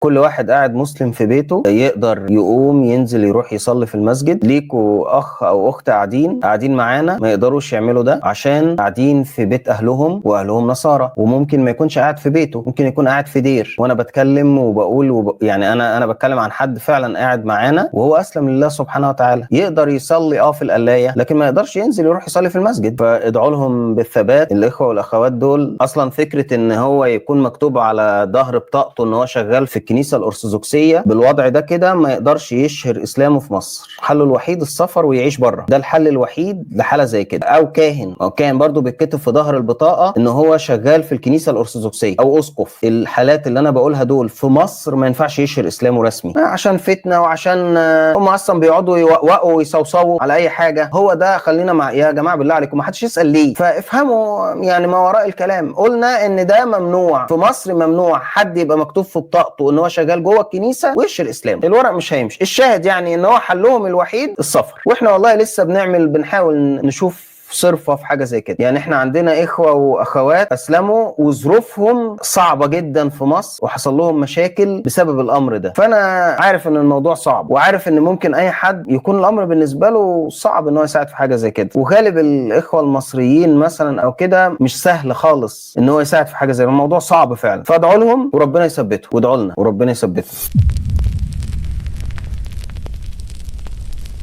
كل واحد قاعد مسلم في بيته يقدر يقوم ينزل يروح يصلي في المسجد. ليكوا اخ او اخت قاعدين معانا ما يقدروش يعملوا ده عشان قاعدين في بيت اهلهم واهلهم نصارى، وممكن ما يكونش قاعد في بيته، ممكن يكون قاعد في دير. وانا بتكلم وبقول يعني انا بتكلم عن حد فعلا قاعد معانا وهو اسلم لله سبحانه وتعالى، يقدر يصلي في القلايه لكن ما يقدرش ينزل يروح يصلي في المسجد. فادعوا لهم بالثبات الاخوه والاخوات دول. اصلا فكره ان هو يكون مكتوب على ظهر بطاقته ان هو شغال في الكنيسه الارثوذكسيه بالوضع ده كده ما يقدرش يشهر اسلامه في مصر. حله الوحيد السفر ويعيش بره، ده الحل الوحيد لحاله زي كده. او كاهن برضو بيتكتب في ظهر البطاقه ان هو شغال في الكنيسه الارثوذكسيه، او اسقف. الحالات اللي انا بقولها دول في مصر ما ينفعش يشهر اسلامه رسمي عشان فتنه، وعشان هم اصلا بيقعدوا يوقوا ويصوصوا على اي حاجه. هو ده خلينا مع يا جماعه بالله عليكم ما حدش يسال ليه، فافهموا يعني ما وراء الكلام. قلنا ان ده ممنوع في مصر، ممنوع حد يبقى مكتوب في بطاقته ان هو شغال جوه الكنيسه ويشهر اسلامه. الورق مش هيمشي. الشاهد يعني ان هو حلهم الوحيد السفر، واحنا والله لسه بنحاول نشوف صرفة في حاجة زي كده. يعني احنا عندنا اخوة واخوات اسلموا وظروفهم صعبة جدا في مصر وحصل لهم مشاكل بسبب الامر ده. فانا عارف ان الموضوع صعب، وعارف ان ممكن اي حد يكون الامر بالنسبة له صعب ان هو يساعد في حاجة زي كده. وغالب الاخوة المصريين مثلا او كده مش سهل خالص ان هو يساعد في حاجة زي كده. الموضوع صعب فعلا. فادعوا لهم وربنا يثبته، وادعوا لنا وربنا يثبته.